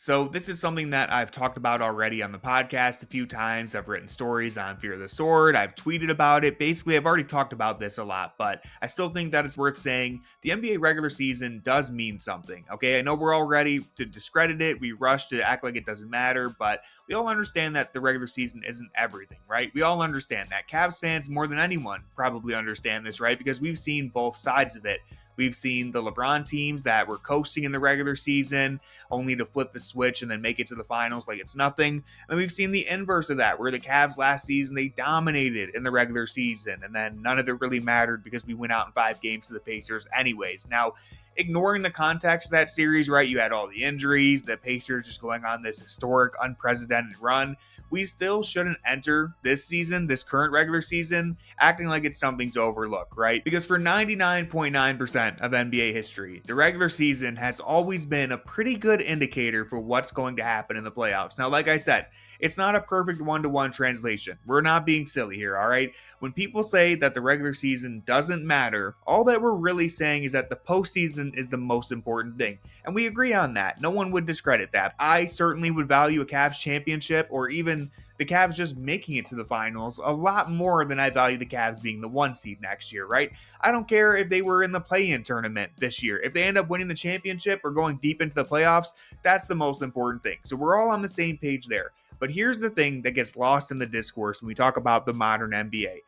So this is something that I've talked about already on the podcast a few times. I've written stories on Fear the Sword. I've tweeted about it. Basically, I've already talked about this a lot, but I still think that it's worth saying the NBA regular season does mean something. Okay, I know we're all ready to discredit it. We rush to act like it doesn't matter, but we all understand that the regular season isn't everything, right? We all understand that. Cavs fans, more than anyone, probably understand this, right? Because we've seen both sides of it. We've seen the LeBron teams that were coasting in the regular season, only to flip the switch and then make it to the finals like it's nothing. And we've seen the inverse of that, where the Cavs last season, they dominated in the regular season, and then none of it really mattered because we went out in 5 games to the Pacers anyways. Now, ignoring the context of that series, right? You had all the injuries, the Pacers just going on this historic, unprecedented run. We still shouldn't enter this season, this current regular season, acting like it's something to overlook, right? Because for 99.9% of NBA history, the regular season has always been a pretty good indicator for what's going to happen in the playoffs. Now, like I said, it's not a perfect one-to-one translation. We're not being silly here, all right? When people say that the regular season doesn't matter, all that we're really saying is that the postseason is the most important thing. And we agree on that. No one would discredit that. I certainly would value a Cavs championship or even the Cavs just making it to the finals a lot more than I value the Cavs being the 1 seed next year, right? I don't care if they were in the play-in tournament this year. If they end up winning the championship or going deep into the playoffs, that's the most important thing. So we're all on the same page there. But here's the thing that gets lost in the discourse when we talk about the modern NBA.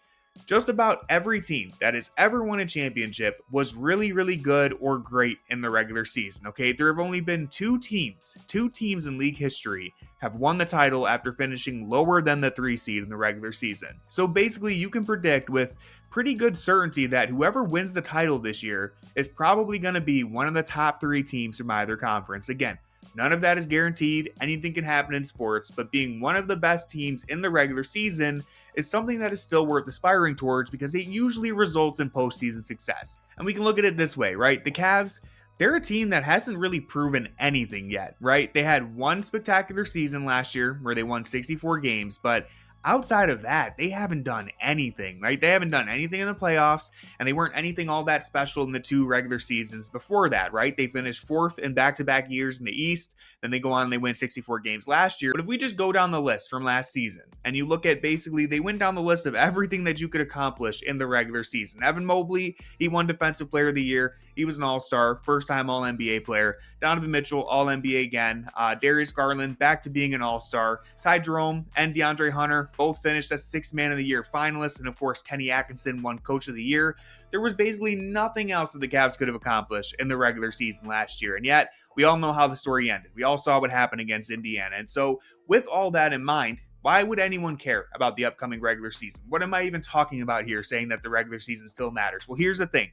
Just about every team that has ever won a championship was really, really good or great in the regular season, okay? There have only been two teams in league history have won the title after finishing lower than the 3 seed in the regular season. So basically, you can predict with pretty good certainty that whoever wins the title this year is probably going to be one of the top 3 teams from either conference. Again, none of that is guaranteed. Anything can happen in sports, but being one of the best teams in the regular season is something that is still worth aspiring towards because it usually results in postseason success. And we can look at it this way, right? The Cavs, they're a team that hasn't really proven anything yet, right? They had one spectacular season last year where they won 64 games, but outside of that, they haven't done anything, right? They haven't done anything in the playoffs, and they weren't anything all that special in the 2 regular seasons before that, right? They finished 4th in back-to-back years in the East, then they go on and they win 64 games last year. But if we just go down the list from last season, and you look at basically, they went down the list of everything that you could accomplish in the regular season. Evan Mobley, he won Defensive Player of the Year. He was an all-star, first-time All-NBA player. Donovan Mitchell, All-NBA again. Darius Garland, back to being an all-star. Ty Jerome and DeAndre Hunter both finished as 6th Man of the Year finalists. And of course, Kenny Atkinson won Coach of the Year. There was basically nothing else that the Cavs could have accomplished in the regular season last year. And yet, we all know how the story ended. We all saw what happened against Indiana. And so, with all that in mind, why would anyone care about the upcoming regular season? What am I even talking about here, saying that the regular season still matters? Well, here's the thing.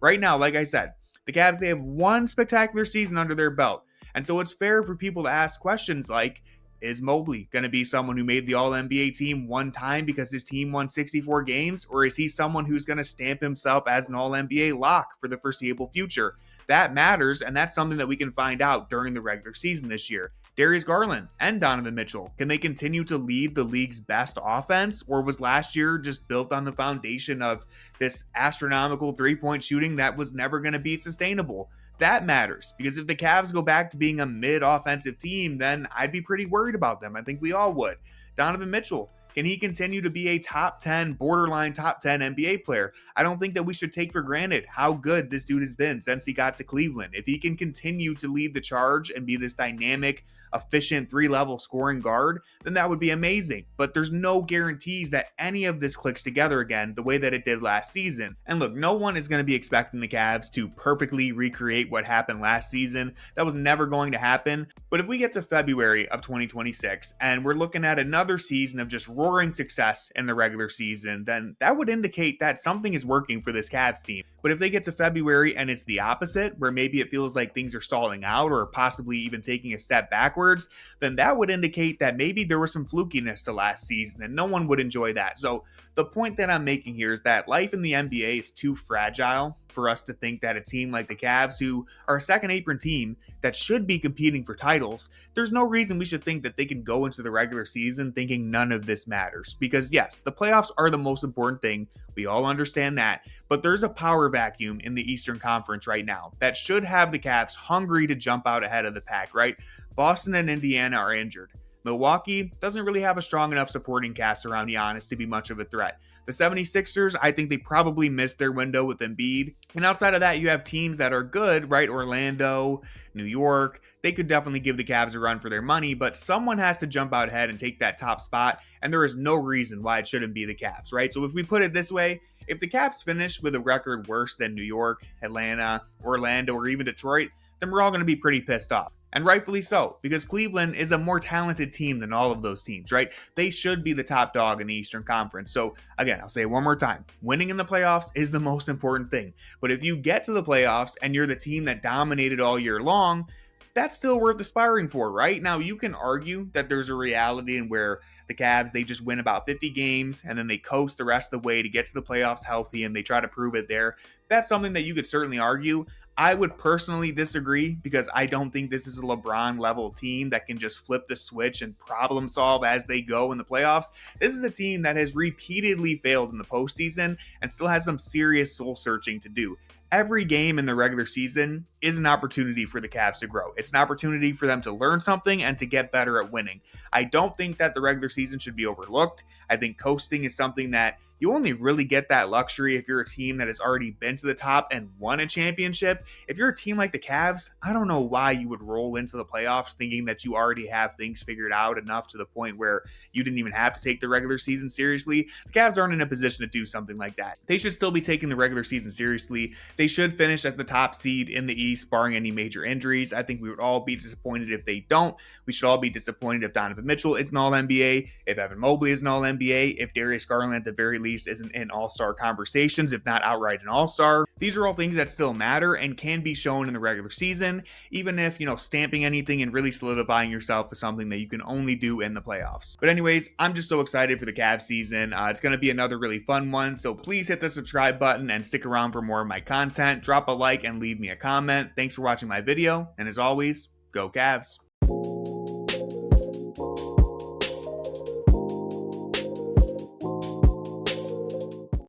Right now, like I said, the Cavs, they have one spectacular season under their belt. And so it's fair for people to ask questions like, is Mobley going to be someone who made the All-NBA team one time because his team won 64 games? Or is he someone who's going to stamp himself as an All-NBA lock for the foreseeable future? That matters, and that's something that we can find out during the regular season this year. Darius Garland and Donovan Mitchell, can they continue to lead the league's best offense? Or was last year just built on the foundation of this astronomical 3-point shooting that was never going to be sustainable? That matters, because if the Cavs go back to being a mid-offensive team, then I'd be pretty worried about them. I think we all would. Donovan Mitchell, can he continue to be a top 10, borderline top 10 NBA player? I don't think that we should take for granted how good this dude has been since he got to Cleveland. If he can continue to lead the charge and be this dynamic, efficient 3-level scoring guard, then that would be amazing. But there's no guarantees that any of this clicks together again the way that it did last season. And look, no one is going to be expecting the Cavs to perfectly recreate what happened last season. That was never going to happen. But if we get to February of 2026 and we're looking at another season of just roaring success in the regular season, then that would indicate that something is working for this Cavs team. But if they get to February and it's the opposite, where maybe it feels like things are stalling out or possibly even taking a step backwards, then that would indicate that maybe there was some flukiness to last season and no one would enjoy that. So the point that I'm making here is that life in the NBA is too fragile for us to think that a team like the Cavs, who are a second apron team that should be competing for titles, there's no reason we should think that they can go into the regular season thinking none of this matters. Because yes, the playoffs are the most important thing. We all understand that. But there's a power vacuum in the Eastern Conference right now that should have the Cavs hungry to jump out ahead of the pack, right? Boston and Indiana are injured. Milwaukee doesn't really have a strong enough supporting cast around Giannis to be much of a threat. The 76ers, I think they probably missed their window with Embiid. And outside of that, you have teams that are good, right? Orlando, New York. They could definitely give the Cavs a run for their money, but someone has to jump out ahead and take that top spot, and there is no reason why it shouldn't be the Cavs, right? So if we put it this way, if the Cavs finish with a record worse than New York, Atlanta, Orlando, or even Detroit, then we're all going to be pretty pissed off. And rightfully so, because Cleveland is a more talented team than all of those teams, right? They should be the top dog in the Eastern Conference. So again, I'll say it one more time. Winning in the playoffs is the most important thing. But if you get to the playoffs and you're the team that dominated all year long, that's still worth aspiring for, right? Now, you can argue that there's a reality in where the Cavs, they just win about 50 games and then they coast the rest of the way to get to the playoffs healthy and they try to prove it there. That's something that you could certainly argue. I would personally disagree because I don't think this is a LeBron level team that can just flip the switch and problem solve as they go in the playoffs. This is a team that has repeatedly failed in the postseason and still has some serious soul searching to do. Every game in the regular season is an opportunity for the Cavs to grow. It's an opportunity for them to learn something and to get better at winning. I don't think that the regular season should be overlooked. I think coasting is something that you only really get that luxury if you're a team that has already been to the top and won a championship. If you're a team like the Cavs, I don't know why you would roll into the playoffs thinking that you already have things figured out enough to the point where you didn't even have to take the regular season seriously. The Cavs aren't in a position to do something like that. They should still be taking the regular season seriously. They should finish as the top seed in the East, barring any major injuries. I think we would all be disappointed if they don't. We should all be disappointed if Donovan Mitchell is an All-NBA, if Evan Mobley is an All-NBA, if Darius Garland at the very least isn't in all-star conversations, if not outright an all-star. These are all things that still matter and can be shown in the regular season, even if, stamping anything and really solidifying yourself is something that you can only do in the playoffs. But anyways, I'm just so excited for the Cavs season. It's going to be another really fun one, so please hit the subscribe button and stick around for more of my content. Drop a like and leave me a comment. Thanks for watching my video, and as always, go Cavs.